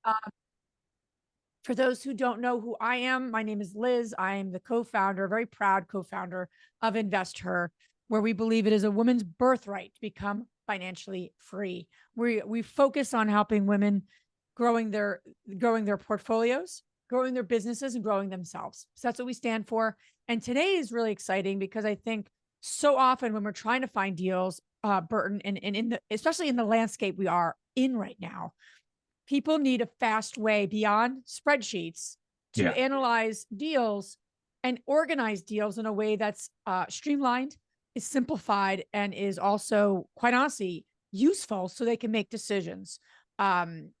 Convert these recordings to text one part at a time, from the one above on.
Um, for those who don't know who I am, my name is Liz. I am the co-founder, very proud co-founder of InvestHer, where we believe it is a woman's birthright to become financially free. We focus on helping women growing their portfolios, growing their businesses, and growing themselves. So that's what we stand for. And today is really exciting because I think so often when we're trying to find deals, Burton, and in the especially in the landscape we are in right now, people need a fast way beyond spreadsheets to Yeah. analyze deals and organize deals in a way that's streamlined, is simplified, and is also, quite honestly, useful so they can make decisions. Burton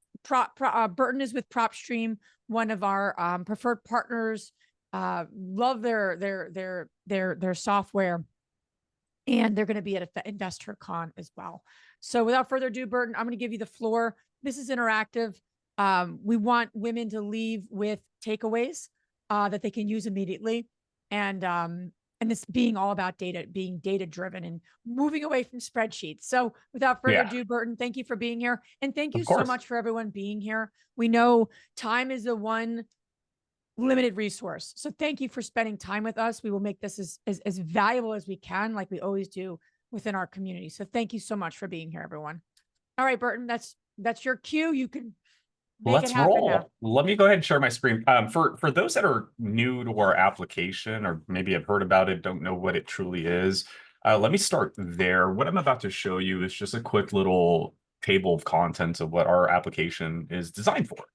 is with PropStream, one of our preferred partners. Love their software, and they're going to be at InvestHerCon as well. So without further ado, Burton, I'm going to give you the floor. This is interactive. We want women to leave with takeaways that they can use immediately. And this being all about data, being data driven and moving away from spreadsheets. So without further Yeah, ado, Burton, thank you for being here. And thank you of so course. much for everyone being here. We know time is the one limited resource. So thank you for spending time with us. We will make this as valuable as we can, like we always do within our community. So thank you so much for being here, everyone. All right, Burton, that's your cue. You can make it Let's happen now. roll. Let me go ahead and share my screen. For those that are new to our application or maybe have heard about it, don't know what it truly is, let me start there. What I'm about to show you is just a quick little table of contents of what our application is designed for.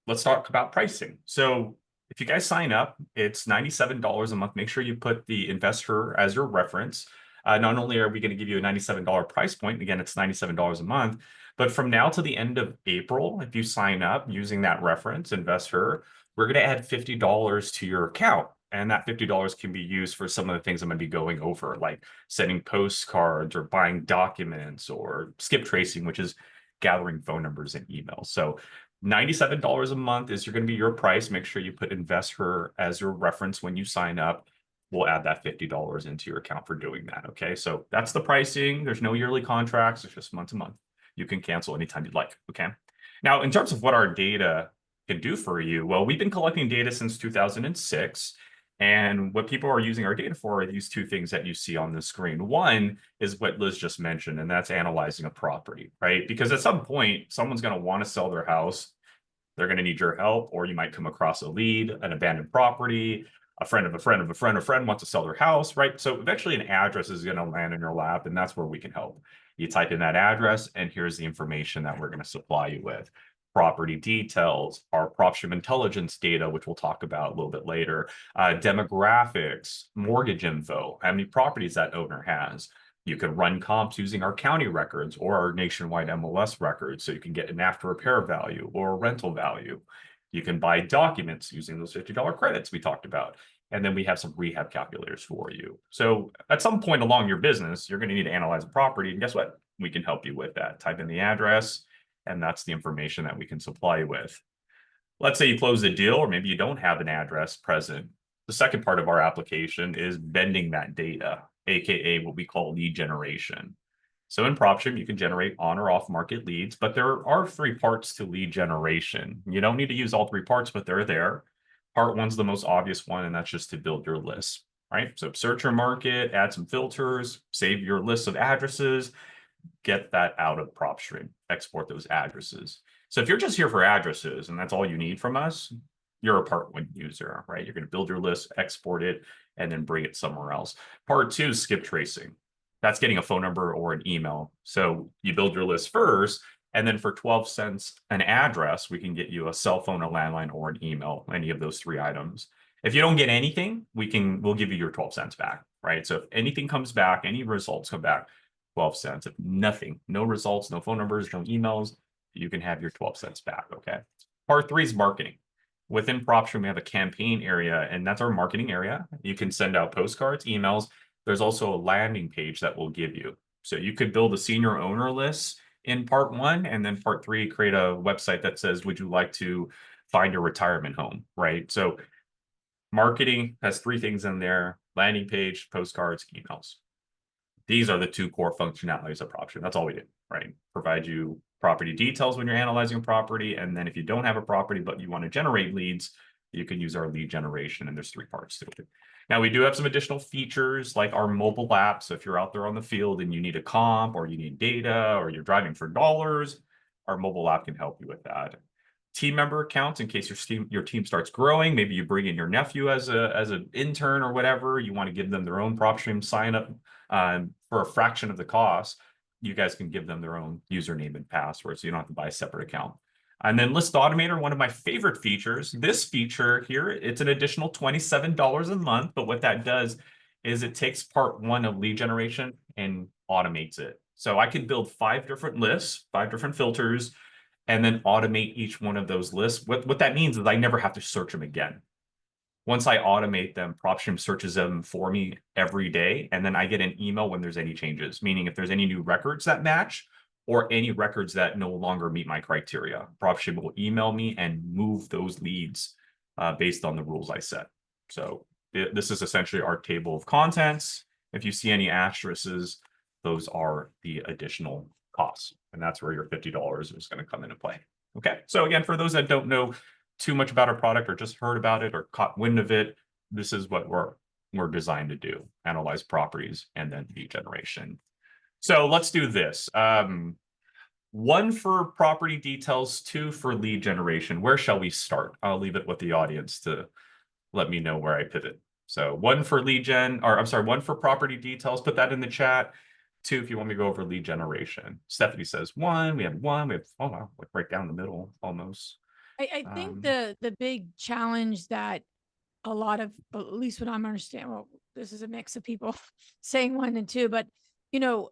Let's talk about pricing. So if you guys sign up, it's $97 a month. Make sure you put the investor as your reference. Not only are we going to give you a $97 price point, again, it's $97 a month, but from now to the end of April, if you sign up using that reference, investor, we're going to add $50 to your account. And that $50 can be used for some of the things I'm going to be going over, like sending postcards or buying documents or skip tracing, which is gathering phone numbers and emails. So $97 a month is going to be your price. Make sure you put InvestHer as your reference when you sign up. We'll add that $50 into your account for doing that. Okay, so that's the pricing. There's no yearly contracts. It's just month to month. You can cancel anytime you'd like. Okay. Now, in terms of what our data can do for you, well, we've been collecting data since 2006. And what people are using our data for are these two things that you see on the screen. One is what Liz just mentioned, and that's analyzing a property, right? Because at some point, someone's going to want to sell their house. They're going to need your help, or you might come across a lead, an abandoned property, a friend of a friend of a friend of a friend wants to sell their house, right? So eventually an address is going to land in your lap, and that's where we can help. You type in that address, and here's the information that we're going to supply you with. Property details, our PropStream intelligence data, which we'll talk about a little bit later, demographics, mortgage info, how many properties that owner has. You can run comps using our county records or our nationwide MLS records, so you can get an after repair value or a rental value. You can buy documents using those $50 credits we talked about. And then we have some rehab calculators for you. So at some point along your business, you're going to need to analyze a property. And guess what? We can help you with that. Type in the address, and that's the information that we can supply you with. Let's say you close the deal, or maybe you don't have an address present. The second part of our application is vending that data, aka what we call lead generation. So in PropStream, you can generate on or off market leads, but there are three parts to lead generation. You don't need to use all three parts, but they're there. Part one's the most obvious one, and that's just to build your list, right? So search your market, add some filters, save your list of addresses, get that out of PropStream, export those addresses. So if you're just here for addresses and that's all you need from us, you're a part one user, right? You're going to build your list, export it, and then bring it somewhere else. Part two is skip tracing. That's getting a phone number or an email. So you build your list first, and then for 12 cents an address, we can get you a cell phone, a landline, or an email, any of those three items. If you don't get anything, we'll give you your 12 cents back, right? So if anything comes back, any results come back, 12 cents. If nothing, no results, no phone numbers, no emails, you can have your 12 cents back, okay? Part three is marketing. Within PropStream, we have a campaign area, and that's our marketing area. You can send out postcards, emails. There's also a landing page that we'll give you. So you could build a senior owner list in part one, and then part three, create a website that says, would you like to find your retirement home, right? So marketing has three things in there: landing page, postcards, emails. These are the two core functionalities of PropStream. That's all we do, right? Provide you property details when you're analyzing a property. And then if you don't have a property, but you want to generate leads, you can use our lead generation. And there's 3 parts to it. Now, we do have some additional features like our mobile app. So if you're out there on the field and you need a comp or you need data or you're driving for dollars, our mobile app can help you with that. Team member accounts in case your team starts growing. Maybe you bring in your nephew as an intern or whatever. You want to give them their own PropStream sign up for a fraction of the cost. You guys can give them their own username and password, so you don't have to buy a separate account. And then List Automator, one of my favorite features. This feature here, it's an additional $27 a month, but what that does is it takes part 1 of lead generation and automates it. So I could build 5 different lists, 5 different filters, and then automate each one of those lists. What that means is I never have to search them again. Once I automate them, PropStream searches them for me every day, and then I get an email when there's any changes, meaning if there's any new records that match or any records that no longer meet my criteria, PropStream will email me and move those leads based on the rules I set. So this is essentially our table of contents. If you see any asterisks, those are the additional costs, and that's where your $50 is going to come into play. Okay, so again, for those that don't know too much about our product or just heard about it or caught wind of it, this is what we're designed to do: analyze properties and then lead generation. So let's do this. 1 for property details, 2 for lead generation. Where shall we start? I'll leave it with the audience to let me know where I pivot. So 1 for lead gen, or I'm sorry, 1 for property details. Put that in the chat. 2 if you want me to go over lead generation. Stephanie says 1. We have 1. We have, oh wow, like right down the middle almost. I think the big challenge that a lot of, at least what I'm understanding, well, this is a mix of people saying 1 and 2, but you know,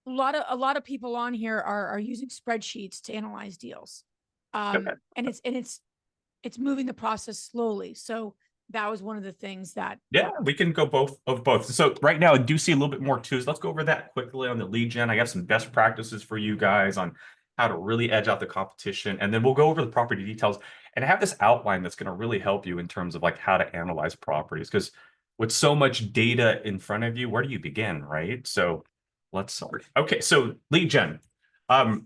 a lot of people on here are using spreadsheets to analyze deals. Okay. And it's moving the process slowly. So that was one of the things that. Yeah, we can go both. So right now I do see a little bit more too. So let's go over that quickly on the lead gen. I have some best practices for you guys on how to really edge out the competition. And then we'll go over the property details. And I have this outline that's going to really help you in terms of like how to analyze properties. Because with so much data in front of you, where do you begin, right? So let's start. Okay, so lead gen.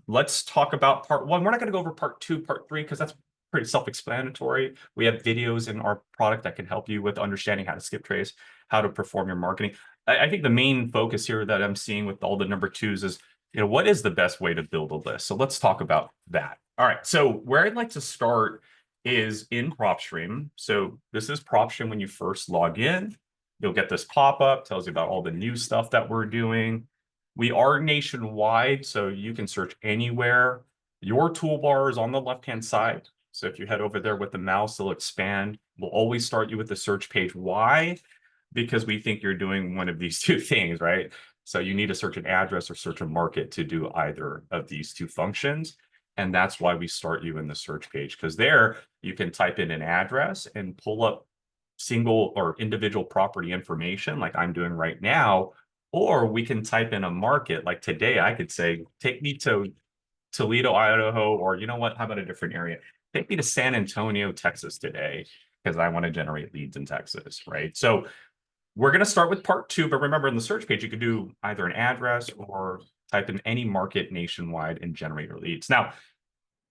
Let's talk about part 1. We're not going to go over part 2, part 3, because that's pretty self-explanatory. We have videos in our product that can help you with understanding how to skip trace, how to perform your marketing. I think the main focus here that I'm seeing with all the number 2s is, you know, what is the best way to build a list? So let's talk about that. All right, so where I'd like to start is in PropStream. So this is PropStream when you first log in. You'll get this pop-up, tells you about all the new stuff that we're doing. We are nationwide, so you can search anywhere. Your toolbar is on the left-hand side. So if you head over there with the mouse, it'll expand. We'll always start you with the search page. Why? Because we think you're doing one of these 2 things, right? So you need to search an address or search a market to do either of these 2 functions. And that's why we start you in the search page, because there you can type in an address and pull up single or individual property information like I'm doing right now. Or we can type in a market. Like today, I could say, take me to Toledo, Idaho, or you know what, how about a different area? Take me to San Antonio, Texas today, because I want to generate leads in Texas, right? So we're going to start with part 2, but remember in the search page, you could do either an address or type in any market nationwide and generate your leads. Now,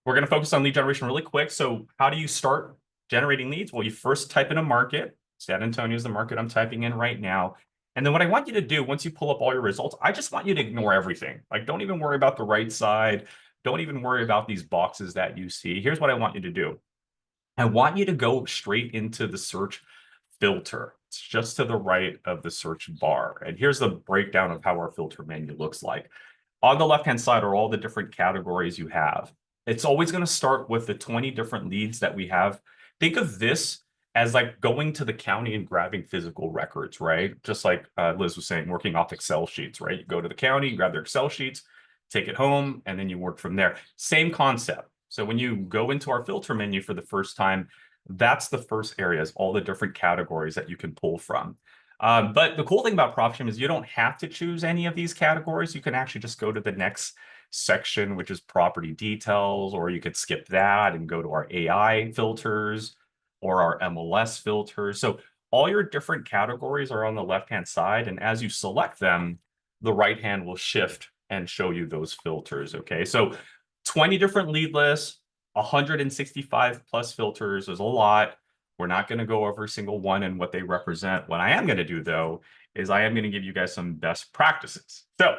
we're going to focus on lead generation really quick. So how do you start generating leads? Well, you first type in a market. San Antonio is the market I'm typing in right now. And then what I want you to do, once you pull up all your results, I just want you to ignore everything. Like, don't even worry about the right side. Don't even worry about these boxes that you see. Here's what I want you to do. I want you to go straight into the search filter. It's just to the right of the search bar. And here's the breakdown of how our filter menu looks like. On the left-hand side are all the different categories you have. It's always going to start with the 20 different leads that we have. Think of this as like going to the county and grabbing physical records, right? Just like Liz was saying, working off Excel sheets, right? You go to the county, grab their Excel sheets, take it home, and then you work from there. Same concept. So when you go into our filter menu for the first time, that's the first areas, all the different categories that you can pull from. But the cool thing about PropStream is you don't have to choose any of these categories. You can actually just go to the next section, which is property details, or you could skip that and go to our AI filters or our MLS filters. So all your different categories are on the left-hand side. And as you select them, the right hand will shift and show you those filters. Okay, so 20 different lead lists, 165 plus filters. There's a lot. We're not going to go over a single one and what they represent. What I am going to do, though, is I am going to give you guys some best practices. So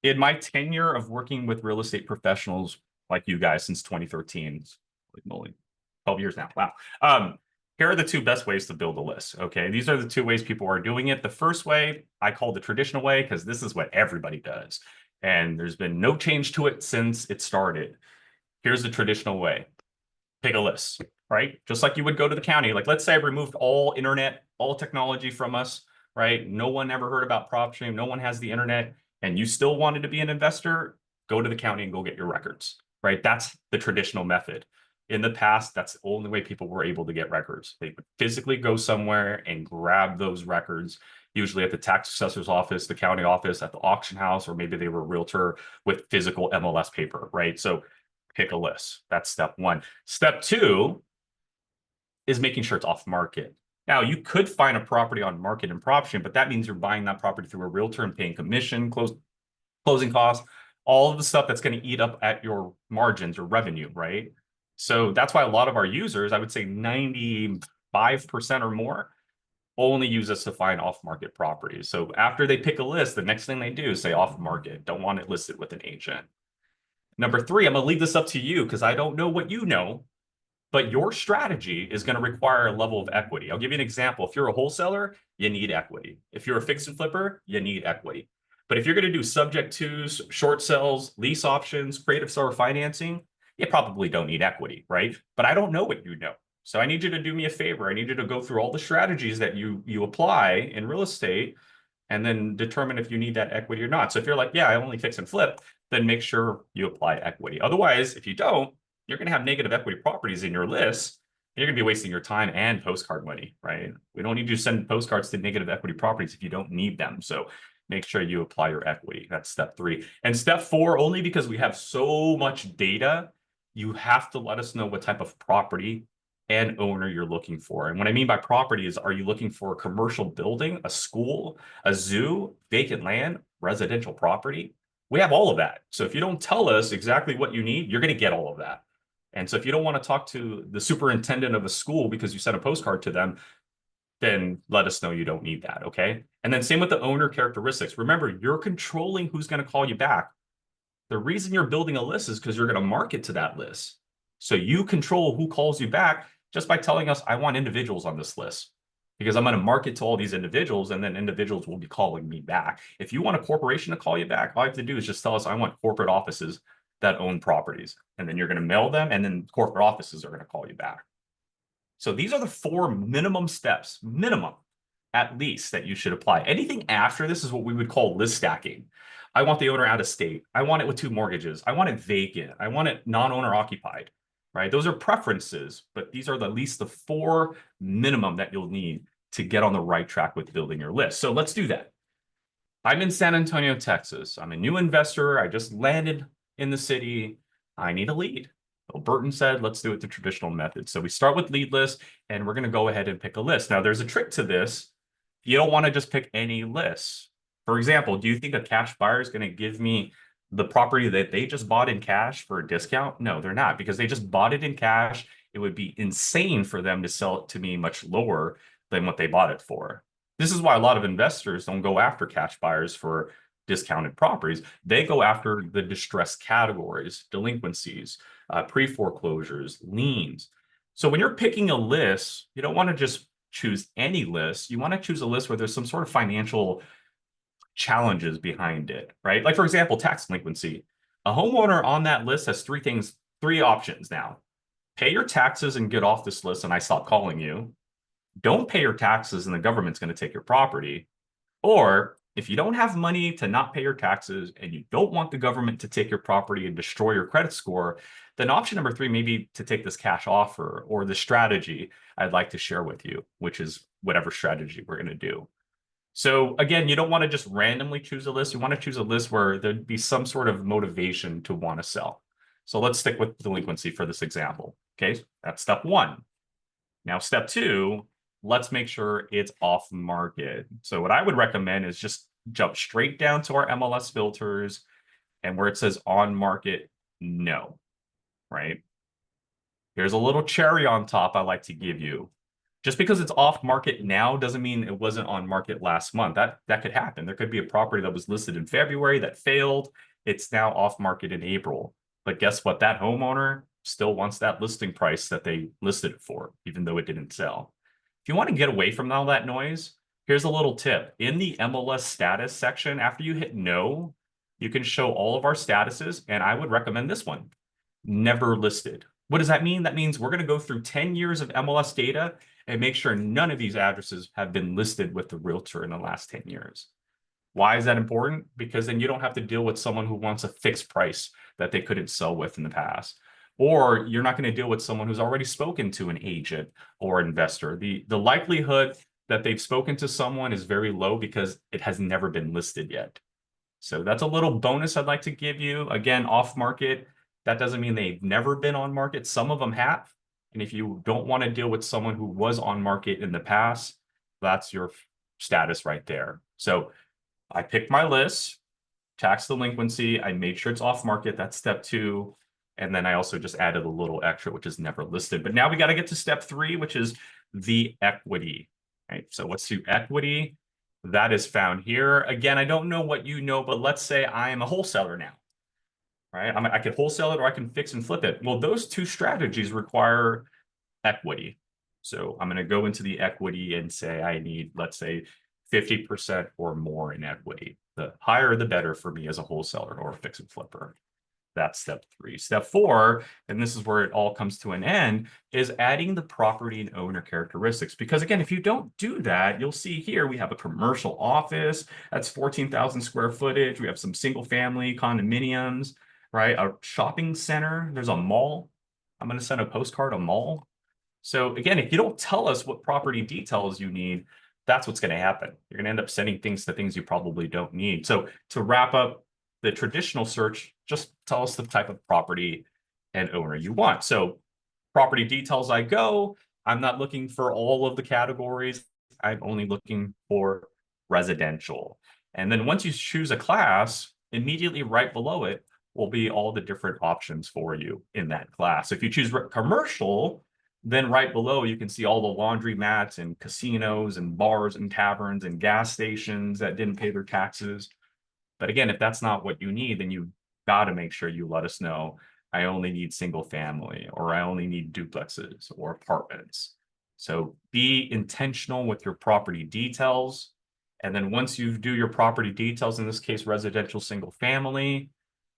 in my tenure of working with real estate professionals like you guys since 2013, like moly, 12 years now. Wow. Here are the two best ways to build a list. Okay. These are the two ways people are doing it. The first way I call the traditional way because this is what everybody does. And there's been no change to it since it started. Here's the traditional way. Pick a list, right? Just like you would go to the county. Like, let's say I removed all internet, all technology from us, right? No one ever heard about PropStream. No one has the internet, and you still wanted to be an investor, go to the county and go get your records, right? That's the traditional method. In the past, that's the only way people were able to get records. They would physically go somewhere and grab those records, usually at the tax assessor's office, the county office, at the auction house, or maybe they were a realtor with physical MLS paper, right? So pick a list. That's step one. Step two is making sure it's off market. Now, you could find a property on market and PropStream, but that means you're buying that property through a realtor and paying commission, closing costs, all of the stuff that's going to eat up at your margins or revenue, right? So that's why a lot of our users, I would say 95% or more, only use us to find off-market properties. So after they pick a list, the next thing they do is say off-market, don't want it listed with an agent. Number three, I'm going to leave this up to you because I don't know what you know, but your strategy is going to require a level of equity. I'll give you an example. If you're a wholesaler, you need equity. If you're a fix and flipper, you need equity. But if you're going to do subject twos, short sales, lease options, creative seller financing, you probably don't need equity, right? But I don't know what you know. So I need you to do me a favor. I need you to go through all the strategies that you apply in real estate and then determine if you need that equity or not. So if you're like, yeah, I only fix and flip, then make sure you apply equity. Otherwise, if you don't, you're going to have negative equity properties in your list. You're going to be wasting your time and postcard money, right? We don't need you to send postcards to negative equity properties if you don't need them. So make sure you apply your equity. That's step three. And step four, only because we have so much data, you have to let us know what type of property and owner you're looking for. And what I mean by property is, are you looking for a commercial building, a school, a zoo, vacant land, residential property? We have all of that. So if you don't tell us exactly what you need, you're going to get all of that. And so if you don't want to talk to the superintendent of a school because you sent a postcard to them, then let us know you don't need that, okay? And then same with the owner characteristics. Remember, you're controlling who's going to call you back. The reason you're building a list is because you're going to market to that list. So you control who calls you back just by telling us, I want individuals on this list, because I'm going to market to all these individuals and then individuals will be calling me back. If you want a corporation to call you back, all you have to do is just tell us, I want corporate offices that own properties. And then you're going to mail them and then corporate offices are going to call you back. So these are the four minimum steps, minimum at least, that you should apply. Anything after this is what we would call list stacking. I want the owner out of state. I want it with 2 mortgages. I want it vacant. I want it non-owner occupied, right? Those are preferences, but these are at least the 4 minimum that you'll need to get on the right track with building your list. So let's do that. I'm in San Antonio, Texas. I'm a new investor. I just landed in the city. I need a lead. Well, Burton said, let's do it the traditional method. So we start with lead list and we're going to go ahead and pick a list. Now there's a trick to this. You don't want to just pick any list. For example, do you think a cash buyer is going to give me the property that they just bought in cash for a discount? No, they're not, because they just bought it in cash. It would be insane for them to sell it to me much lower than what they bought it for. This is why a lot of investors don't go after cash buyers for discounted properties. They go after the distressed categories, delinquencies, pre-foreclosures, liens. So when you're picking a list, you don't want to just choose any list. You want to choose a list where there's some sort of financial challenges behind it, right? Like, for example, tax delinquency. A homeowner on that list has 3 options now. Pay your taxes and get off this list and I stop calling you. Don't pay your taxes and the government's going to take your property. Or if you don't have money to not pay your taxes and you don't want the government to take your property and destroy your credit score, then option number 3 may be to take this cash offer or the strategy I'd like to share with you, which is whatever strategy we're going to do. So again, you don't want to just randomly choose a list. You want to choose a list where there'd be some sort of motivation to want to sell. So let's stick with delinquency for this example. Okay, that's step 1. Now, step 2, let's make sure it's off market. So what I would recommend is just jump straight down to our MLS filters, and where it says on market, No, right? Here's a little cherry on top I like to give you. Just because it's off market now doesn't mean it wasn't on market last month. That could happen. There could be a property that was listed in February that failed. It's now off market in April. But guess what? That homeowner still wants that listing price that they listed it for, even though it didn't sell. If you want to get away from all that noise, here's a little tip. In the MLS status section, after you hit no, you can show all of our statuses, and I would recommend this one, never listed. What does that mean? That means we're going to go through 10 years of MLS data and make sure none of these addresses have been listed with the realtor in the last 10 years. Why is that important? Because then you don't have to deal with someone who wants a fixed price that they couldn't sell with in the past. Or you're not going to deal with someone who's already spoken to an agent or investor. The likelihood that they've spoken to someone is very low because it has never been listed yet. So that's a little bonus I'd like to give you. Again, off market, that doesn't mean they've never been on market. Some of them have. And if you don't want to deal with someone who was on market in the past, that's your status right there. So I picked my list, tax delinquency. I made sure it's off market. That's step 2. And then I also just added a little extra, which is never listed. But now we got to get to step 3, which is the equity. Right. So what's the equity? That is found here. Again, I don't know what you know, but let's say I am a wholesaler now. Right? I could wholesale it or I can fix and flip it. Well, those two strategies require equity. So I'm going to go into the equity and say I need, let's say, 50% or more in equity. The higher, the better for me as a wholesaler or a fix and flipper. That's step 3. Step 4, and this is where it all comes to an end, is adding the property and owner characteristics. Because again, if you don't do that, you'll see here we have a commercial office that's 14,000 square footage. We have some single family condominiums, right? A shopping center. There's a mall. I'm going to send a postcard, a mall. So again, if you don't tell us what property details you need, that's what's going to happen. You're going to end up sending things to things you probably don't need. So to wrap up the traditional search, just tell us the type of property and owner you want. So property details, I'm not looking for all of the categories. I'm only looking for residential. And then once you choose a class, immediately right below it will be all the different options for you in that class. If you choose commercial, then right below you can see all the laundry mats and casinos and bars and taverns and gas stations that didn't pay their taxes. But again, if that's not what you need, then you got to make sure you let us know. I only need single family, or I only need duplexes or apartments. So be intentional with your property details. And then once you do your property details, in this case, residential single family.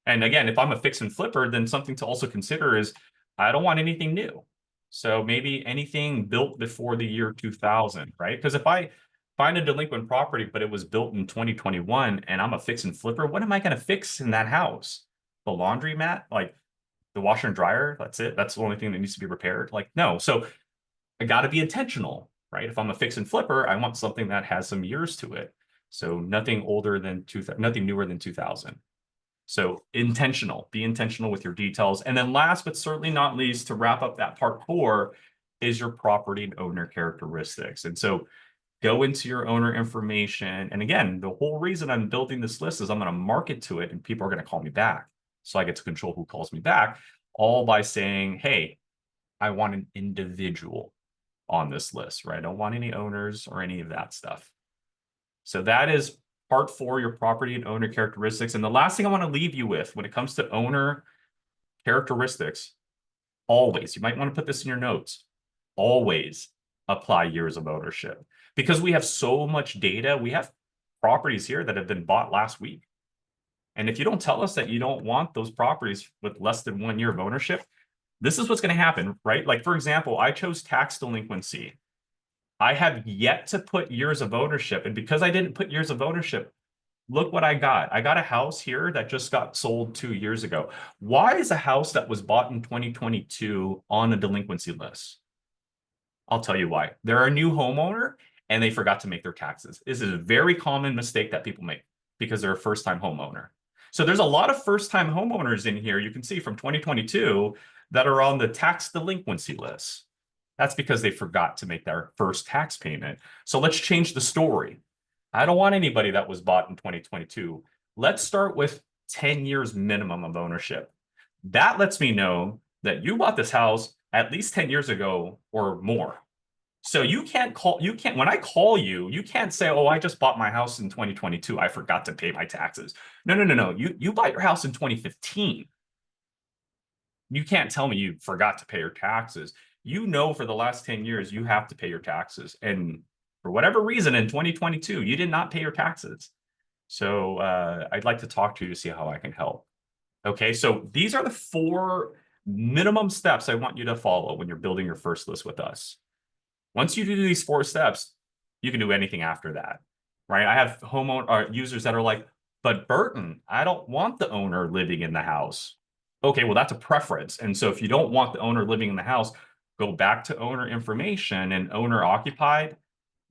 And again, if I'm a fix and flipper, then something to also consider is I don't want anything new. So maybe anything built before the year 2000, right? Because if I find a delinquent property, but it was built in 2021 and I'm a fix and flipper, what am I going to fix in that house? The laundromat, like the washer and dryer, that's it. That's the only thing that needs to be repaired. Like, no. So I got to be intentional, right? If I'm a fix and flipper, I want something that has some years to it. So nothing older than nothing newer than 2000. So intentional, be intentional with your details. And then last, but certainly not least, to wrap up that part 4 is your property and owner characteristics. And so go into your owner information. And again, the whole reason I'm building this list is I'm going to market to it and people are going to call me back. So I get to control who calls me back, all by saying, hey, I want an individual on this list, right? I don't want any owners or any of that stuff. So that is part 4, your property and owner characteristics. And the last thing I want to leave you with when it comes to owner characteristics, always, you might want to put this in your notes, always apply years of ownership. Because we have so much data, we have properties here that have been bought last week. And if you don't tell us that you don't want those properties with less than 1 year of ownership, this is what's going to happen, right? Like, for example, I chose tax delinquency. I have yet to put years of ownership. And because I didn't put years of ownership, look what I got. I got a house here that just got sold 2 years ago. Why is a house that was bought in 2022 on a delinquency list? I'll tell you why. They're a new homeowner and they forgot to make their taxes. This is a very common mistake that people make because they're a first-time homeowner. So there's a lot of first-time homeowners in here, you can see from 2022, that are on the tax delinquency list. That's because they forgot to make their first tax payment. So let's change the story. I don't want anybody that was bought in 2022. Let's start with 10 years minimum of ownership. That lets me know that you bought this house at least 10 years ago or more. So when I call you, you can't say, oh, I just bought my house in 2022. I forgot to pay my taxes. No, no, no, no. You bought your house in 2015. You can't tell me you forgot to pay your taxes. You know, for the last 10 years, you have to pay your taxes. And for whatever reason, in 2022, you did not pay your taxes. So I'd like to talk to you to see how I can help. Okay, so these are the 4 minimum steps I want you to follow when you're building your first list with us. Once you do these 4 steps, you can do anything after that, right? I have homeowner users that are like, but Burton, I don't want the owner living in the house. Okay, well, that's a preference. And so if you don't want the owner living in the house, go back to owner information and owner occupied.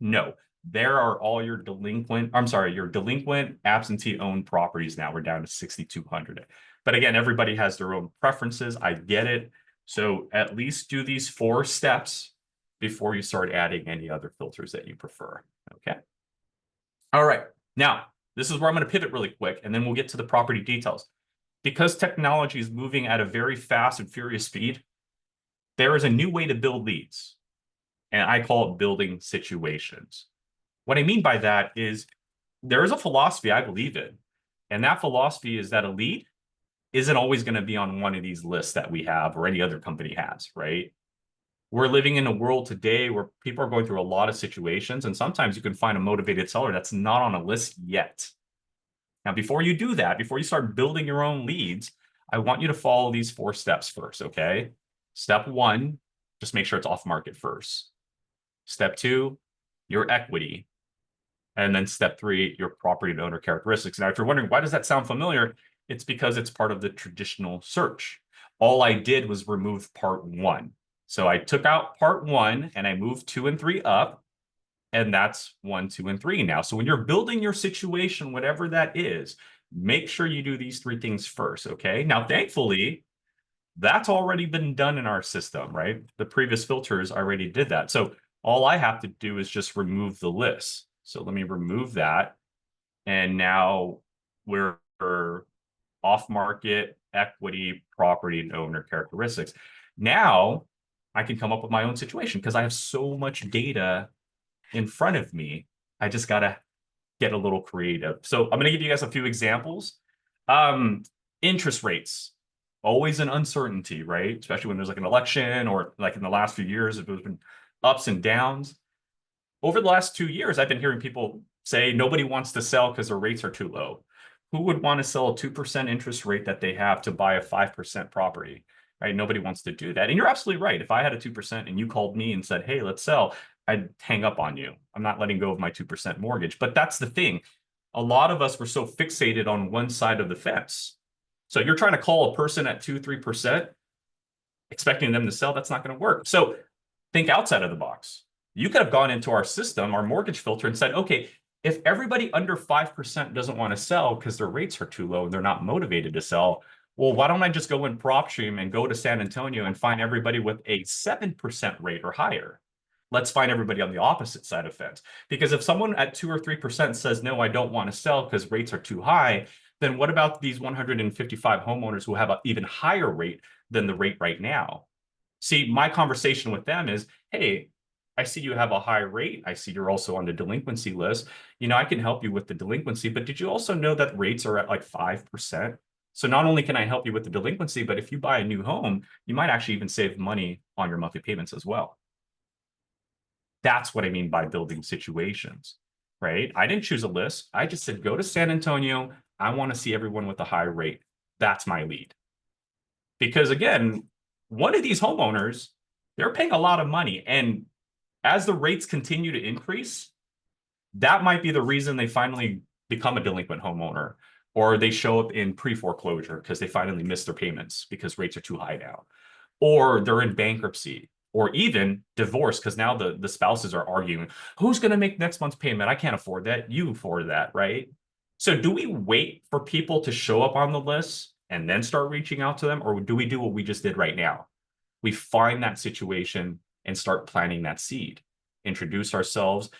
No, there are all your delinquent absentee owned properties now. We're down to 6,200. But again, everybody has their own preferences. I get it. So at least do these 4 steps before you start adding any other filters that you prefer. Okay. All right. Now, this is where I'm going to pivot really quick, and then we'll get to the property details. Because technology is moving at a very fast and furious speed, there is a new way to build leads, and I call it building situations. What I mean by that is there is a philosophy I believe in, and that philosophy is that a lead isn't always going to be on one of these lists that we have or any other company has, right? We're living in a world today where people are going through a lot of situations, and sometimes you can find a motivated seller that's not on a list yet. Now, before you do that, before you start building your own leads, I want you to follow these 4 steps first, okay? Step 1, just make sure it's off market first. Step 2, your equity. And then step 3, your property and owner characteristics. Now, if you're wondering, why does that sound familiar? It's because it's part of the traditional search. All I did was remove part 1. So I took out part 1 and I moved 2 and 3 up. And that's 1, 2, and 3 now. So when you're building your situation, whatever that is, make sure you do these 3 things first, okay? Now, thankfully, that's already been done in our system, right? The previous filters already did that. So all I have to do is just remove the list. So let me remove that. And now we're off-market, equity, property, and owner characteristics. Now I can come up with my own situation because I have so much data in front of me. I just got to get a little creative. So I'm going to give you guys a few examples. Interest rates, always an uncertainty, right? Especially when there's like an election or like in the last few years, there's been ups and downs. Over the last 2 years, I've been hearing people say nobody wants to sell because their rates are too low. Who would want to sell a 2% interest rate that they have to buy a 5% property, right? Nobody wants to do that. And you're absolutely right. If I had a 2% and you called me and said, hey, let's sell, I'd hang up on you. I'm not letting go of my 2% mortgage. But that's the thing. A lot of us were so fixated on one side of the fence. So you're trying to call a person at 2, 3%, expecting them to sell. That's not going to work. So think outside of the box. You could have gone into our system, our mortgage filter, and said, okay, if everybody under 5% doesn't want to sell because their rates are too low and they're not motivated to sell, well, why don't I just go in PropStream and go to San Antonio and find everybody with a 7% rate or higher? Let's find everybody on the opposite side of fence. Because if someone at 2 or 3% says, no, I don't want to sell because rates are too high, then what about these 155 homeowners who have an even higher rate than the rate right now? See, my conversation with them is, hey, I see you have a high rate. I see you're also on the delinquency list. You know, I can help you with the delinquency, but did you also know that rates are at like 5%? So not only can I help you with the delinquency, but if you buy a new home, you might actually even save money on your monthly payments as well. That's what I mean by building situations, right? I didn't choose a list. I just said, go to San Antonio. I want to see everyone with a high rate. That's my lead. Because again, one of these homeowners, they're paying a lot of money. And as the rates continue to increase, that might be the reason they finally become a delinquent homeowner, or they show up in pre-foreclosure because they finally missed their payments because rates are too high now, or they're in bankruptcy, or even divorce because now the spouses are arguing, who's going to make next month's payment? I can't afford that. You afford that, right? So do we wait for people to show up on the list and then start reaching out to them, or do we do what we just did right now? We find that situation and start planting that seed, introduce ourselves,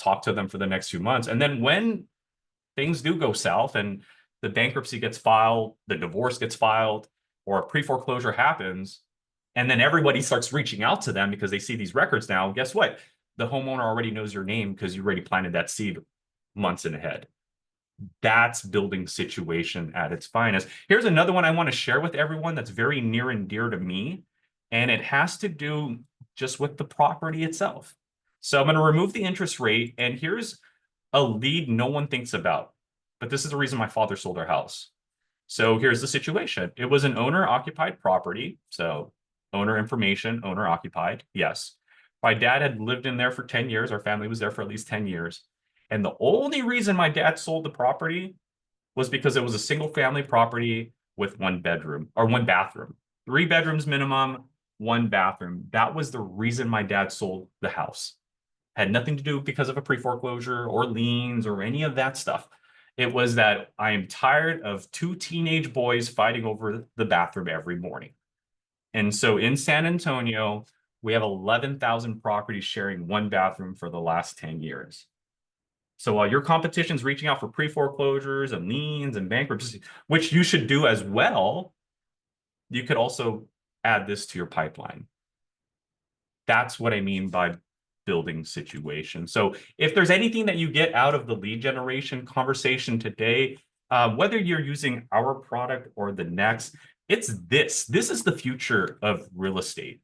talk to them for the next few months. And then when things do go south and the bankruptcy gets filed, the divorce gets filed, or a pre-foreclosure happens, and then everybody starts reaching out to them because they see these records now, guess what? The homeowner already knows your name because you already planted that seed months in ahead. That's building situation at its finest. Here's another one I want to share with everyone that's very near and dear to me, and it has to do just with the property itself. So I'm going to remove the interest rate, and here's a lead no one thinks about, but this is the reason my father sold our house. So here's the situation. It was an owner-occupied property, so owner information, owner-occupied, yes. My dad had lived in there for 10 years. Our family was there for at least 10 years. And the only reason my dad sold the property was because it was a single family property with one bedroom or one bathroom, 3 bedrooms minimum, 1 bathroom. That was the reason my dad sold the house. Had nothing to do because of a pre-foreclosure or liens or any of that stuff. It was that I am tired of 2 teenage boys fighting over the bathroom every morning. And so in San Antonio, we have 11,000 properties sharing 1 bathroom for the last 10 years. So while your competition's reaching out for pre-foreclosures and liens and bankruptcy, which you should do as well, you could also add this to your pipeline. That's what I mean by building situation. So if there's anything that you get out of the lead generation conversation today, whether you're using our product or the next, it's this. This is the future of real estate.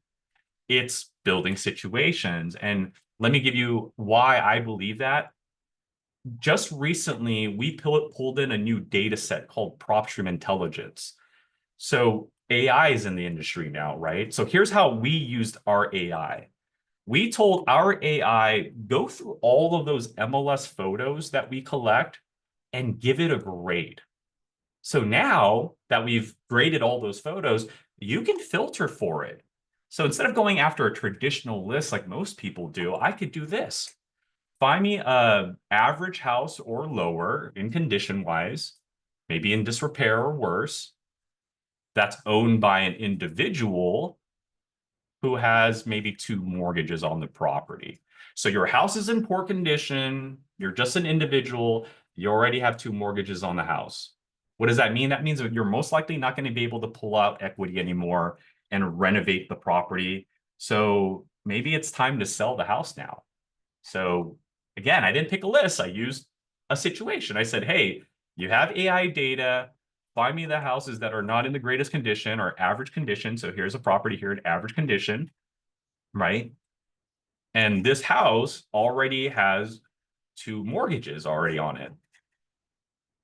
It's building situations. And let me give you why I believe that. Just recently, we pulled in a new data set called PropStream Intelligence. So AI is in the industry now, right? So here's how we used our AI. We told our AI, go through all of those MLS photos that we collect and give it a grade. So now that we've graded all those photos, you can filter for it. So instead of going after a traditional list like most people do, I could do this. Find me a average house or lower in condition wise, maybe in disrepair or worse, that's owned by an individual who has maybe 2 mortgages on the property. So your house is in poor condition, you're just an individual, you already have 2 mortgages on the house. What does that mean? That means that you're most likely not going to be able to pull out equity anymore and renovate the property. So maybe it's time to sell the house now. So again, I didn't pick a list. I used a situation. I said, hey, you have AI data. Find me the houses that are not in the greatest condition or average condition. So here's a property here in average condition, right? And this house already has 2 mortgages already on it.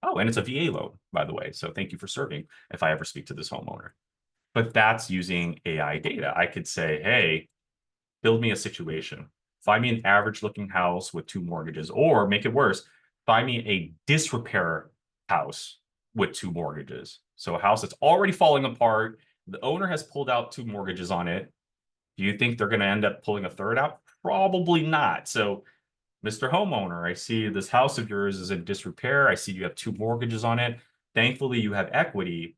Oh, and it's a VA loan, by the way. So thank you for serving if I ever speak to this homeowner. But that's using AI data. I could say, hey, build me a situation. Find me an average looking house with 2 mortgages, or make it worse, find me a disrepair house with 2 mortgages. So a house that's already falling apart. The owner has pulled out 2 mortgages on it. Do you think they're going to end up pulling a third out? Probably not. So Mr. Homeowner, I see this house of yours is in disrepair. I see you have 2 mortgages on it. Thankfully, you have equity.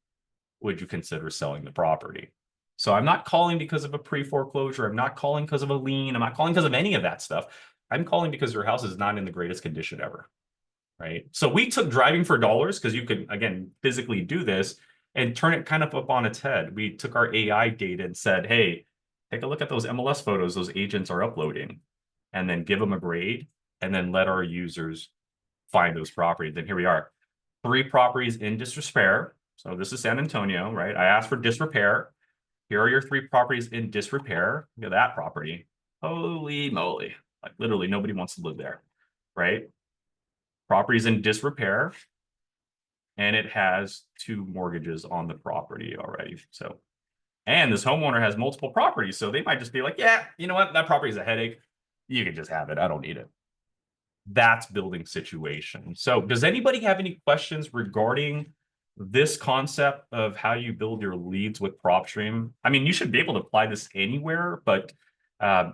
Would you consider selling the property? So I'm not calling because of a pre-foreclosure. I'm not calling because of a lien. I'm not calling because of any of that stuff. I'm calling because your house is not in the greatest condition ever, right? So we took driving for dollars because you could, again, physically do this and turn it kind of up on its head. We took our AI data and said, hey, take a look at those MLS photos those agents are uploading, and then give them a grade, and then let our users find those properties. And here we are, 3 properties in disrepair. So this is San Antonio, right? I asked for disrepair. Here are your 3 properties in disrepair. Look at that property. Holy moly. Like literally nobody wants to live there, right? Properties in disrepair. And it has 2 mortgages on the property already. So, and this homeowner has multiple properties. So they might just be like, yeah, you know what? That property is a headache. You can just have it. I don't need it. That's building situation. So does anybody have any questions regarding this concept of how you build your leads with PropStream? I mean, you should be able to apply this anywhere, but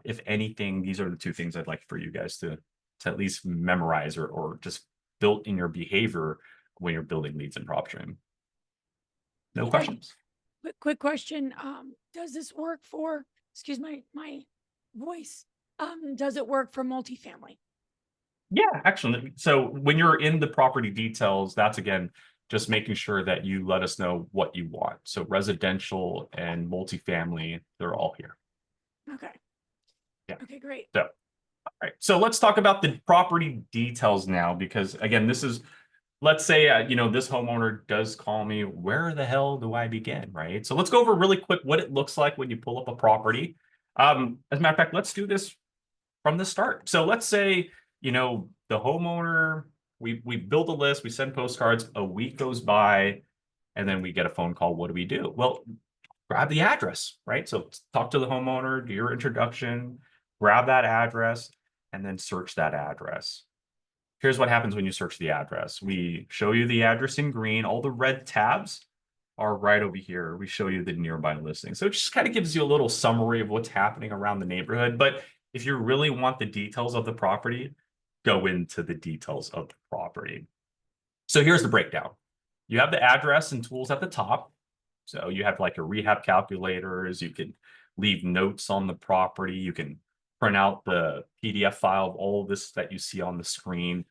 if anything, these are the 2 things I'd like for you guys to at least memorize or just build in your behavior when you're building leads in PropStream. No questions. Quick question. Does this work for, excuse my voice. Does it work for multifamily? Yeah, actually. So when you're in the property details, that's again just making sure that you let us know what you want. So residential and multifamily, they're all here. Okay. Yeah. Okay, great. So, all right. So let's talk about the property details now, because again, this is, let's say, you know, this homeowner does call me, where the hell do I begin, right? So let's go over really quick what it looks like when you pull up a property. As a matter of fact, let's do this from the start. So let's say, you know, the homeowner, we build a list, we send postcards, a week goes by, and then we get a phone call. What do we do? Well, grab the address, right? So talk to the homeowner, do your introduction, grab that address, and then search that address. Here's what happens when you search the address. We show you the address in green. All the red tabs are right over here. We show you the nearby listing. So it just kind of gives you a little summary of what's happening around the neighborhood. But if you really want the details of the property, go into the details of the property. So here's the breakdown. You have the address and tools at the top. So you have like your rehab calculators. You can leave notes on the property. You can print out the PDF file of all of this that you see on the screen.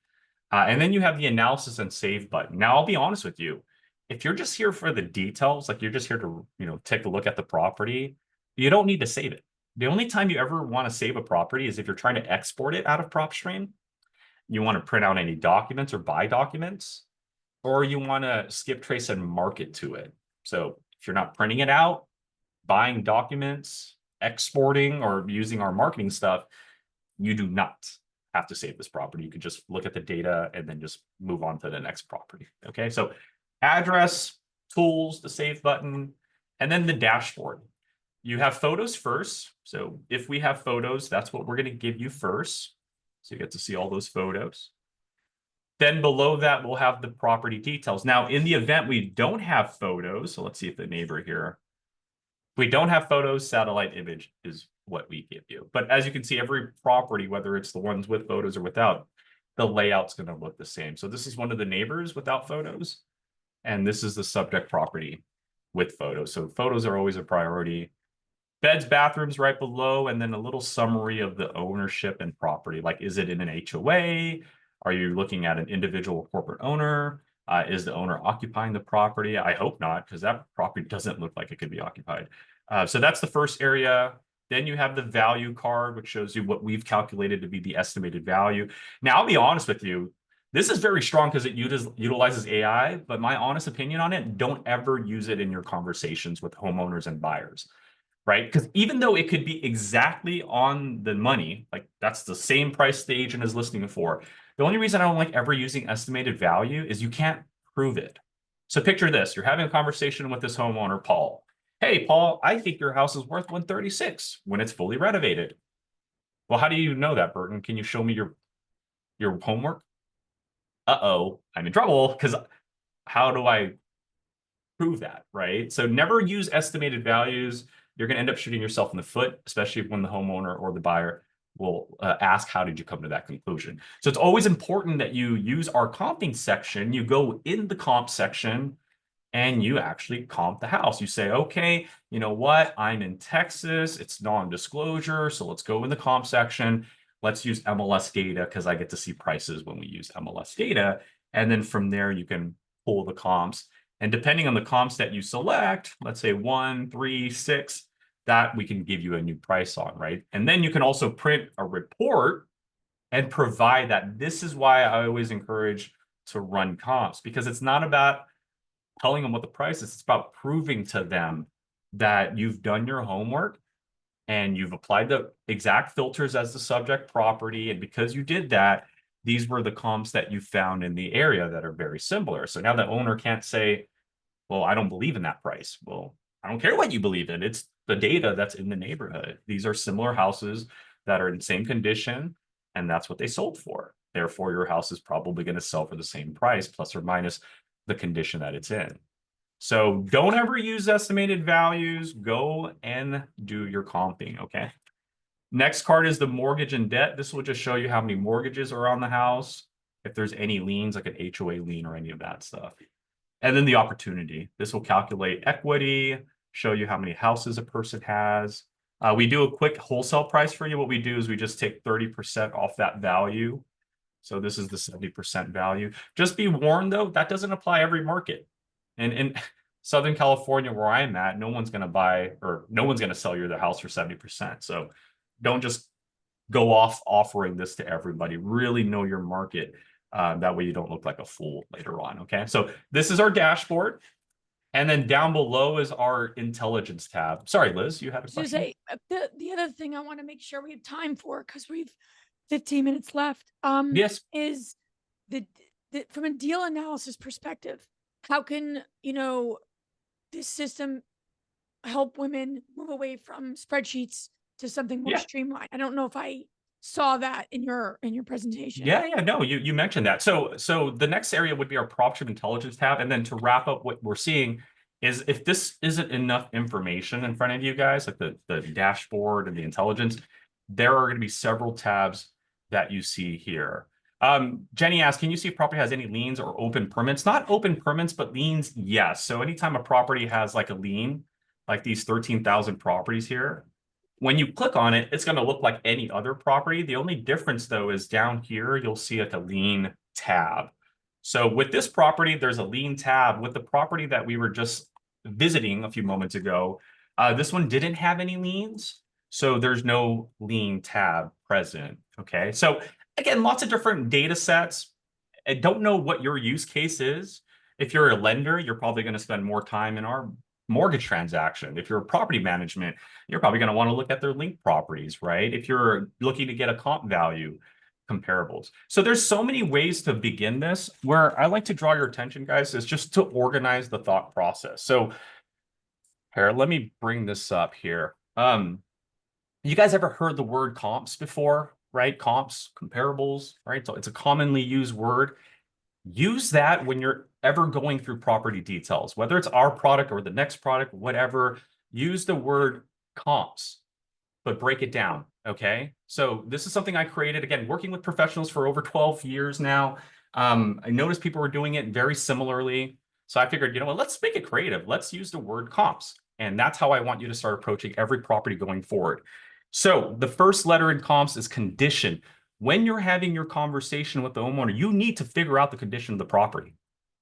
And then you have the analysis and save button. Now, I'll be honest with you. If you're just here for the details, like you're just here to, you know, take a look at the property, you don't need to save it. The only time you ever want to save a property is if you're trying to export it out of PropStream. You want to print out any documents or buy documents, or you want to skip trace and mark it to it. So if you're not printing it out, buying documents, exporting, or using our marketing stuff, you do not have to save this property. You could just look at the data and then just move on to the next property. Okay, so address, tools, the save button, and then the dashboard. You have photos first. So if we have photos, that's what we're going to give you first. So you get to see all those photos. Then below that, we'll have the property details. Now, in the event we don't have photos, so let's see if the neighbor here, if we don't have photos, satellite image is what we give you. But as you can see, every property, whether it's the ones with photos or without, the layout's going to look the same. So this is one of the neighbors without photos, and this is the subject property with photos. So photos are always a priority. Beds, bathrooms right below, and then a little summary of the ownership and property. Like, is it in an HOA? Are you looking at an individual corporate owner? Is the owner occupying the property? I hope not, because that property doesn't look like it could be occupied. So that's the first area. Then you have the value card, which shows you what we've calculated to be the estimated value. Now, I'll be honest with you. This is very strong because it utilizes AI, but my honest opinion on it, don't ever use it in your conversations with homeowners and buyers. Right? Because even though it could be exactly on the money, like that's the same price the agent is listing it for, the only reason I don't like ever using estimated value is you can't prove it. So picture this, you're having a conversation with this homeowner, Paul. Hey, Paul, I think your house is worth 136 when it's fully renovated. Well, how do you know that, Burton? Can you show me your homework? Uh-oh, I'm in trouble, because how do I prove that, right? So never use estimated values. You're going to end up shooting yourself in the foot, especially when the homeowner or the buyer will ask, how did you come to that conclusion? So it's always important that you use our comping section. You go in the comp section and you actually comp the house. You say, okay, you know what? I'm in Texas. It's non-disclosure. So let's go in the comp section. Let's use MLS data because I get to see prices when we use MLS data. And then from there, you can pull the comps. And depending on the comps that you select, let's say 1, 3, 6, that we can give you a new price on, right? And then you can also print a report and provide that. This is why I always encourage to run comps, because it's not about telling them what the price is. It's about proving to them that you've done your homework and you've applied the exact filters as the subject property. And because you did that, these were the comps that you found in the area that are very similar. So now the owner can't say, well, I don't believe in that price. Well, I don't care what you believe in. It's the data that's in the neighborhood. These are similar houses that are in the same condition, and that's what they sold for. Therefore, your house is probably going to sell for the same price, plus or minus the condition that it's in. So don't ever use estimated values. Go and do your comping, okay? Next card is the mortgage and debt. This will just show you how many mortgages are on the house, if there's any liens, like an HOA lien or any of that stuff. And then the opportunity. This will calculate equity, show you how many houses a person has. We do a quick wholesale price for you. What we do is we just take 30% off that value So this is the 70% value. Just be warned though, that doesn't apply every market. And in Southern California, where I'm at, no one's going to buy or no one's going to sell you the house for 70%. So don't just go off offering this to everybody. Really know your market. That way you don't look like a fool later on. Okay. So this is our dashboard. And then down below is our intelligence tab. Sorry, Liz, you had a question. Say, the other thing I want to make sure we have time for, because we've 15 minutes left, Yes. is the from a deal analysis perspective, how can, this system help women move away from spreadsheets to something more streamlined? I don't know if I saw that in your presentation. Yeah, no, you mentioned that. So the next area would be our property intelligence tab. And then to wrap up what we're seeing is if this isn't enough information in front of you guys, like the dashboard and the intelligence, there are going to be several tabs that you see here. Jenny asked, can you see if property has any liens or open permits? Not open permits, but liens, yes. So anytime a property has like a lien, like these 13,000 properties here, when you click on it, it's going to look like any other property. The only difference, though, is down here, you'll see like a lien tab. So with this property, there's a lien tab. With the property that we were just visiting a few moments ago, this one didn't have any liens. So there's no lien tab present. Okay. So again, lots of different data sets. I don't know what your use case is. If you're a lender, you're probably going to spend more time in our mortgage transaction. If you're a property management, you're probably going to want to look at their linked properties, right? If you're looking to get a comp value, comparables. So there's so many ways to begin this. Where I like to draw your attention, guys, is just to organize the thought process. So here, let me bring this up here. You guys ever heard the word comps before, right? Comps, comparables, right? So it's a commonly used word. Use that when you're ever going through property details, whether it's our product or the next product, whatever. Use the word comps, but break it down. Okay. So this is something I created, again, working with professionals for over 12 years now. I noticed people were doing it very similarly. So I figured, you know what, let's make it creative. Let's use the word comps. And that's how I want you to start approaching every property going forward. So the first letter in comps is condition. When you're having your conversation with the homeowner, you need to figure out the condition of the property.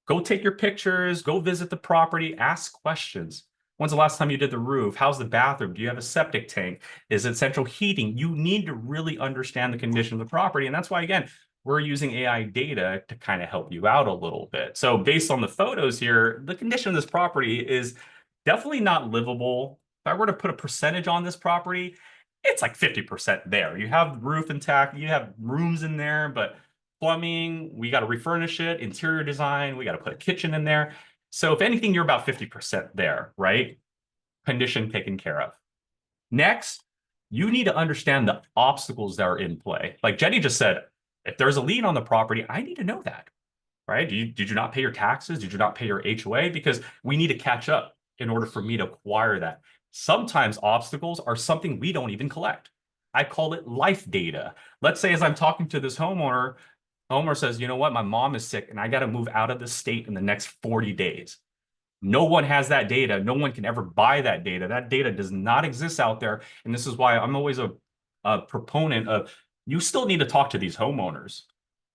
Go take your pictures, go visit the property, ask questions. When's the last time you did the roof? How's the bathroom? Do you have a septic tank? Is it central heating? You need to really understand the condition of the property. And that's why, again, we're using AI data to kind of help you out a little bit. So based on the photos here, the condition of this property is definitely not livable. If I were to put a percentage on this property, it's like 50% there. You have the roof intact, you have rooms in there, but plumbing, we got to refurnish it, interior design, we got to put a kitchen in there. So if anything, you're about 50% there, right? Condition taken care of. Next, you need to understand the obstacles that are in play. Like Jenny just said, if there's a lien on the property, I need to know that, right? Did you not pay your taxes? Did you not pay your HOA? Because we need to catch up in order for me to acquire that. Sometimes obstacles are something we don't even collect. I call it life data. Let's say as I'm talking to this homeowner, homeowner says, you know what, my mom is sick and I got to move out of the state in the next 40 days. No one has that data. No one can ever buy that data. That data does not exist out there. And this is why I'm always a proponent of, you still need to talk to these homeowners.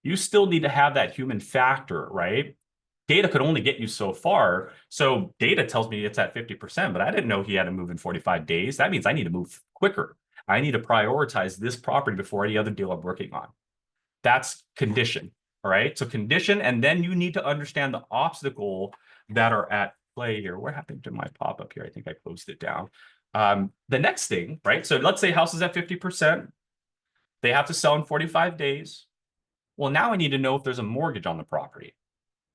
You still need to have that human factor, right? Data could only get you so far. So data tells me it's at 50%, but I didn't know he had to move in 45 days. That means I need to move quicker. I need to prioritize this property before any other deal I'm working on. That's condition, all right? So condition, and then you need to understand the obstacle that are at play here. What happened to my pop-up here? I think I closed it down. The next thing, right? So let's say house is at 50%. They have to sell in 45 days. Well, now I need to know if there's a mortgage on the property.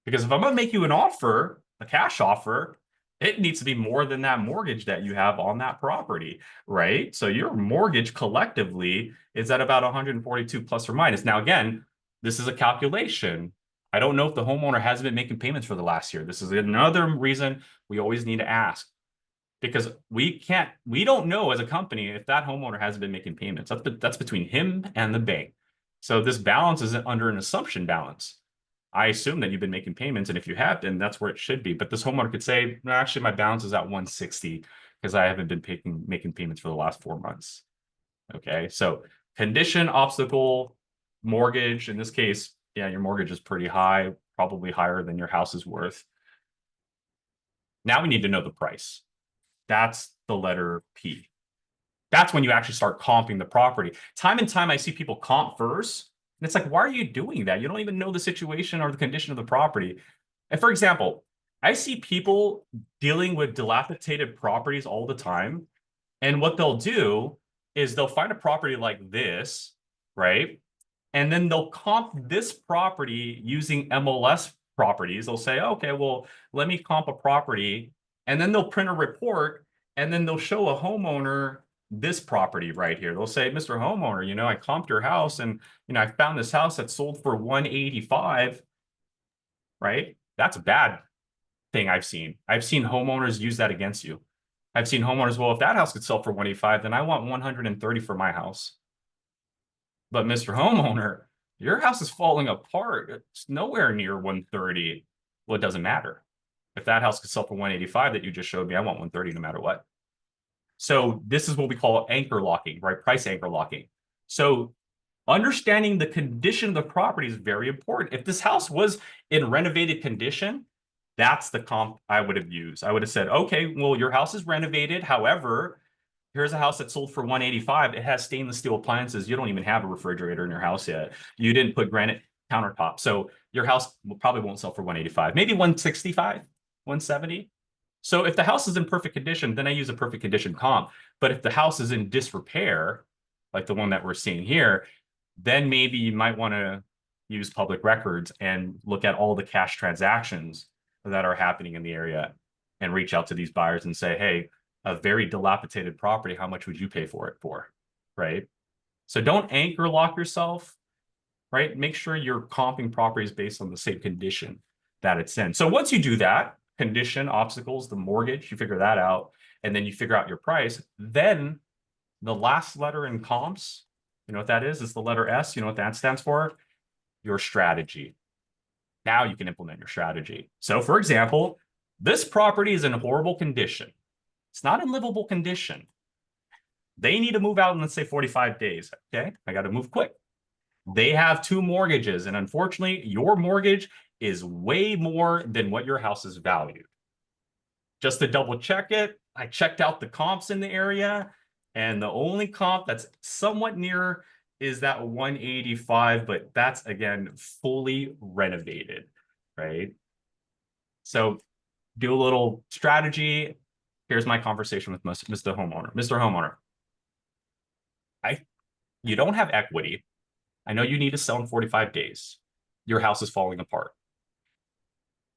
Because if I'm going to make you an offer, a cash offer, it needs to be more than that mortgage that you have on that property, right? So your mortgage collectively is at about 142 plus or minus. Now, again, this is a calculation. I don't know if the homeowner hasn't been making payments for the last year. This is another reason we always need to ask. Because we don't know as a company if that homeowner hasn't been making payments. That's between him and the bank. So this balance is under an assumption balance. I assume that you've been making payments, and if you have, then that's where it should be. But this homeowner could say, no, actually, my balance is at 160 because I haven't been making payments for the last 4 months. Okay, so condition, obstacle, Mortgage, in this case, yeah, your mortgage is pretty high, probably higher than your house is worth. Now we need to know the price. That's the letter P. That's when you actually start comping the property. Time and time I see people comp first, and it's like, why are you doing that? You don't even know the situation or the condition of the property. And for example, I see people dealing with dilapidated properties all the time. And what they'll do is they'll find a property like this, right? And then they'll comp this property using MLS properties. They'll say, okay, well, let me comp a property. And then they'll print a report and then they'll show a homeowner this property right here. They'll say, Mr. Homeowner, I comped your house and, I found this house that sold for 185, right? That's a bad thing I've seen. I've seen homeowners use that against you. I've seen homeowners, well, if that house could sell for 185, then I want 130 for my house. But Mr. Homeowner, your house is falling apart. It's nowhere near 130. Well, it doesn't matter. If that house could sell for 185 that you just showed me, I want 130 no matter what. So this is what we call anchor locking, right? Price anchor locking. So understanding the condition of the property is very important. If this house was in renovated condition, that's the comp I would have used. I would have said, okay, well, your house is renovated. However, here's a house that sold for 185. It has stainless steel appliances. You don't even have a refrigerator in your house yet. You didn't put granite countertop. So your house probably won't sell for 185, maybe 165, 170. So if the house is in perfect condition, then I use a perfect condition comp. But if the house is in disrepair, like the one that we're seeing here, then maybe you might want to use public records and look at all the cash transactions that are happening in the area and reach out to these buyers and say, hey, a very dilapidated property, how much would you pay for it for? Right? So don't anchor lock yourself, right? Make sure you're comping properties based on the same condition that it's in. So once you do that, condition, obstacles, the mortgage, you figure that out, and then you figure out your price, then the last letter in comps, you know what that is? It's the letter S. You know what that stands for? Your strategy. Now you can implement your strategy. So for example, this property is in horrible condition. It's not in livable condition. They need to move out in, let's say, 45 days. Okay, I got to move quick. They have 2 mortgages, and unfortunately, your mortgage is way more than what your house is valued. Just to double check it, I checked out the comps in the area, and the only comp that's somewhat near is that 185, but that's, again, fully renovated, right? So do a little strategy. Here's my conversation with Mr. Homeowner. Mr. Homeowner, you don't have equity. I know you need to sell in 45 days. Your house is falling apart.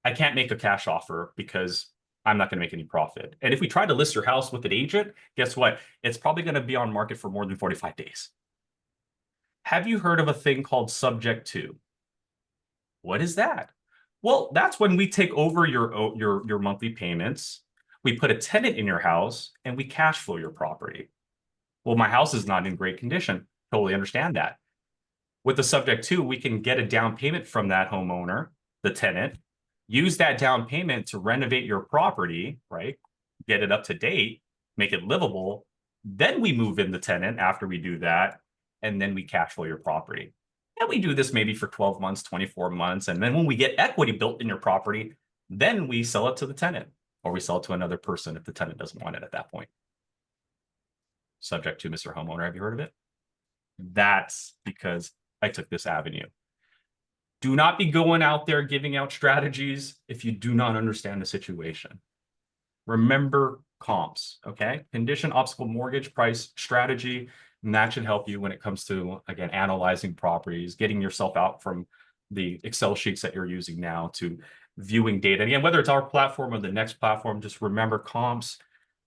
I can't make a cash offer because I'm not going to make any profit. And if we try to list your house with an agent, guess what? It's probably going to be on market for more than 45 days. Have you heard of a thing called subject to? What is that? Well, that's when we take over your monthly payments. We put a tenant in your house and we cash flow your property. Well, my house is not in great condition. Totally understand that. With the subject to, we can get a down payment from that homeowner, the tenant, use that down payment to renovate your property, right? Get it up to date, make it livable. Then we move in the tenant after we do that, and then we cash flow your property. And we do this maybe for 12 months, 24 months. And then when we get equity built in your property, then we sell it to the tenant, or we sell it to another person if the tenant doesn't want it at that point. Subject to, Mr. Homeowner, have you heard of it? That's because I took this avenue. Do not be going out there giving out strategies if you do not understand the situation. Remember comps, okay? Condition, obstacle, mortgage, price, strategy, and that should help you when it comes to, again, analyzing properties, getting yourself out from the Excel sheets that you're using now to viewing data. And again, whether it's our platform or the next platform, just remember comps,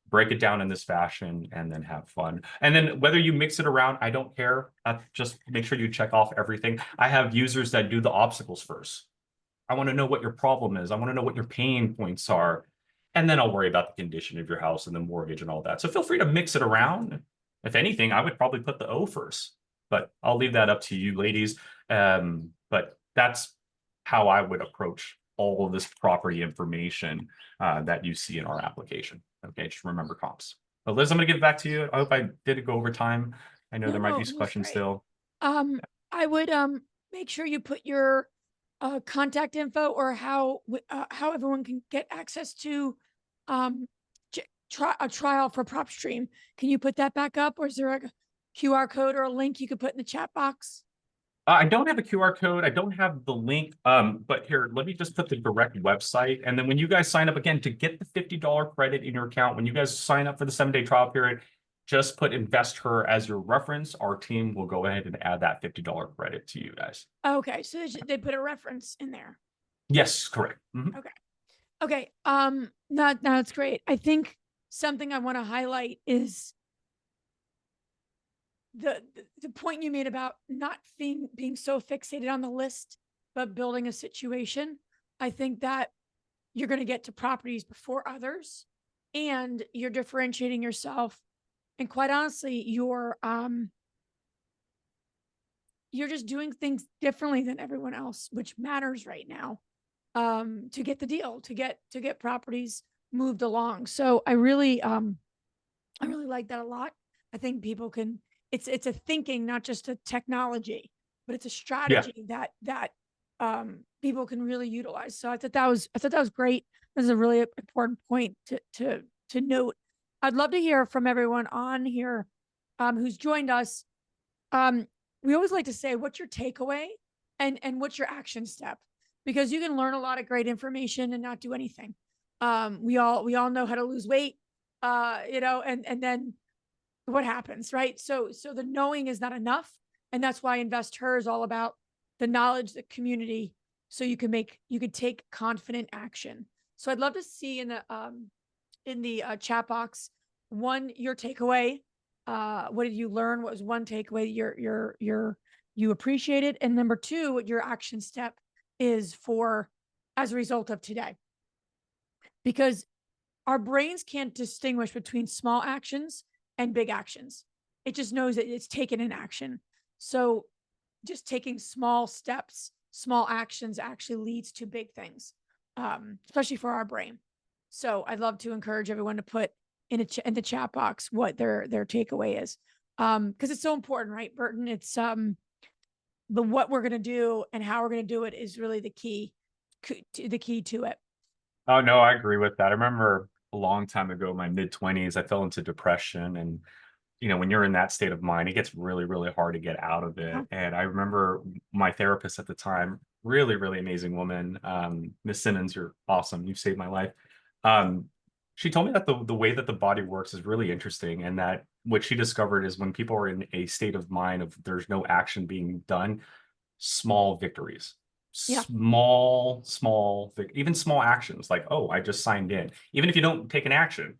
break it down in this fashion, and then have fun. And then whether you mix it around, I don't care. Just make sure you check off everything. I have users that do the obstacles first. I want to know what your problem is. I want to know what your pain points are. And then I'll worry about the condition of your house and the mortgage and all that. So feel free to mix it around. If anything, I would probably put the O first, but I'll leave that up to you, ladies. But that's how I would approach all of this property information that you see in our application. Okay, just remember comps. But Liz, I'm going to give it back to you. I hope I did go over time. I know there might be some questions Great. still. Um, I would make sure you put your contact info or how everyone can get access to um a trial for prop stream. Can you put that back up, or is there a QR code or a link you could put in the chat box? I don't have a QR code. I don't have the link. But here, let me just put the direct website. And then when you guys sign up again to get the $50 credit in your account, when you guys sign up for the 7-day trial period, just put InvestHer as your reference. Our team will go ahead and add that $50 credit to you guys. Okay, so they put a reference in there. Yes, correct. Mhm. Okay. Okay. No, that's great. I think something I want to highlight is the point you made about not being so fixated on the list, but building a situation. I think that you're going to get to properties before others, and you're differentiating yourself. And quite honestly, you're just doing things differently than everyone else, which matters right now, to get the deal, to get properties moved along. So I really like that a lot. I think people can, it's a thinking, not just a technology, but it's a Yeah. strategy that people can really utilize. So I thought that was great. This is a really important point to note. I'd love to hear from everyone on here who's joined us. We always like to say, what's your takeaway and what's your action step? Because you can learn a lot of great information and not do anything. We all know how to lose weight, and then what happens, right? So the knowing is not enough. And that's why InvestHer is all about the knowledge, the community, so you could take confident action. So I'd love to see in the chat box, one, your takeaway. What did you learn? What was one takeaway you appreciated? And number two, what your action step is as a result of today. Because our brains can't distinguish between small actions and big actions. It just knows that it's taken in action. So just taking small steps, small actions actually leads to big things, especially for our brain. So I'd love to encourage everyone to put in the chat box what their takeaway is, because it's so important, right, Burton? It's the what we're going to do and how we're going to do it is really the key to it. Oh, no, I agree with that. I remember a long time ago, my mid-20s, I fell into depression. And, when you're in that state of mind, it gets really, really hard to get out of it. And I remember my therapist at the time, really, really amazing woman, Miss Simmons, you're awesome. You've saved my life. She told me that the way that the body works is really interesting. And that what she discovered is when people are in a state of mind of there's no action being done, small victories. Yeah. Even small actions like, oh, I just signed in. Even if you don't take an action,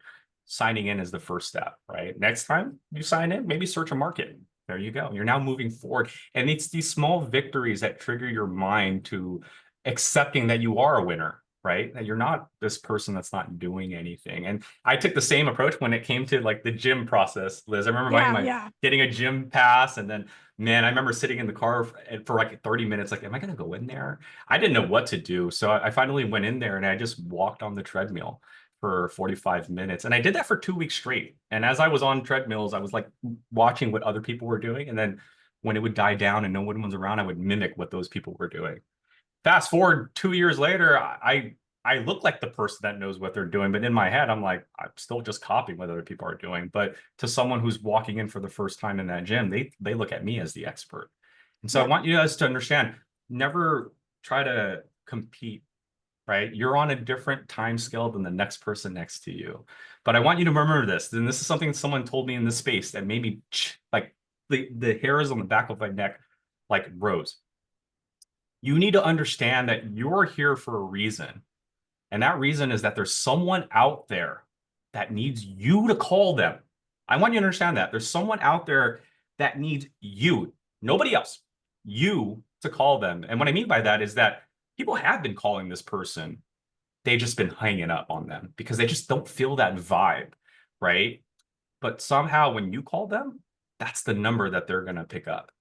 signing in is the first step, right? Next time you sign in, maybe search a market. There you go. You're now moving forward. And it's these small victories that trigger your mind to accepting that you are a winner, right? That you're not this person that's not doing anything. And I took the same approach when it came to like the gym process, Liz. I remember getting a gym pass, and then man, I remember sitting in the car for like 30 minutes, like, am I going to go in there? I didn't know what to do. So I finally went in there and I just walked on the treadmill for 45 minutes. And I did that for 2 weeks straight. And as I was on treadmills, I was like watching what other people were doing. And then when it would die down and no one was around, I would mimic what those people were doing. Fast forward 2 years later, I look like the person that knows what they're doing, but in my head, I'm like, I'm still just copying what other people are doing. But to someone who's walking in for the first time in that gym, they look at me as the expert. And so I want you guys to understand, never try to compete, right? You're on a different time scale than the next person next to you. But I want you to remember this, and this is something someone told me in this space that made me like the hairs on the back of my neck like rose. You need to understand that you're here for a reason. And that reason is that there's someone out there that needs you to call them. I want you to understand that. There's someone out there that needs you, nobody else, you to call them. And what I mean by that is that people have been calling this person. They've just been hanging up on them because they just don't feel that vibe, right? But somehow when you call them, that's the number that they're going to pick up.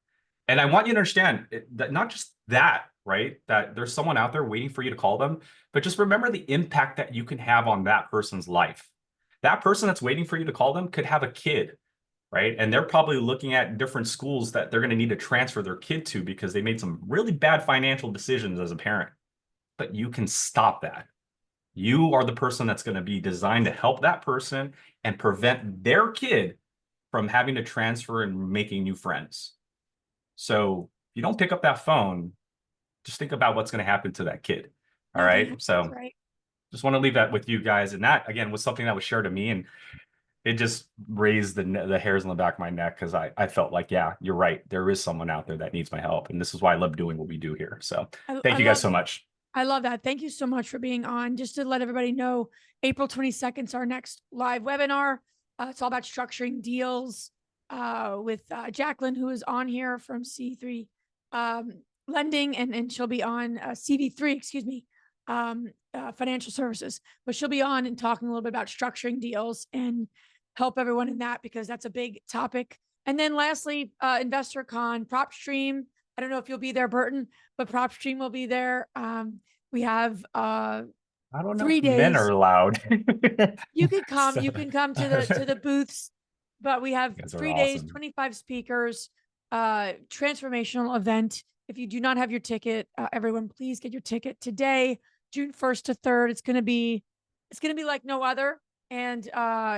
And I want you to understand that not just that, right? That there's someone out there waiting for you to call them, but just remember the impact that you can have on that person's life. That person that's waiting for you to call them could have a kid, right? And they're probably looking at different schools that they're going to need to transfer their kid to because they made some really bad financial decisions as a parent. But you can stop that. You are the person that's going to be designed to help that person and prevent their kid from having to transfer and making new friends. So if you don't pick up that phone, just think about what's going to happen to that kid. All right. That's So right. just want to leave that with you guys. And that, again, was something that was shared to me. And it just raised the hairs on the back of my neck because I felt like, yeah, you're right. There is someone out there that needs my help. And this is why I love doing what we do here. So thank I you guys love so much. I love that. Thank you so much for being on. Just to let everybody know, April 22nd is our next live webinar. It's all about structuring deals with Jacqueline, who is on here from C3 Lending, and she'll be on CV3, excuse me, financial services. But she'll be on and talking a little bit about structuring deals and help everyone in that, because that's a big topic. And then lastly, InvestorCon, PropStream. I don't know if you'll be there, Burton, but PropStream will be there. We have I don't know 3 if men are days. allowed. You can come. So, You can come to the booths, but we have you guys are 3 days, awesome. 25 speakers, transformational event. If you do not have your ticket, everyone, please get your ticket today, June 1st to 3rd. It's going to be like no other, and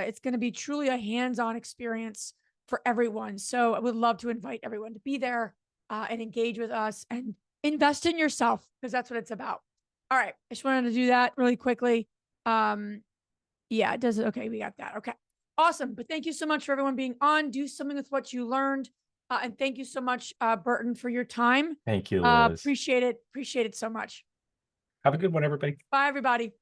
it's going to be truly a hands-on experience for everyone. So I would love to invite everyone to be there and engage with us and invest in yourself, because that's what it's about. All right. I just wanted to do that really quickly. Yeah, it does. Okay. We got that. Okay. Awesome. But thank you so much for everyone being on. Do something with what you learned. And thank you so much, Burton, for your time. Thank you, Liz. Appreciate it. Appreciate it so much. Have a good one, everybody. Bye, everybody.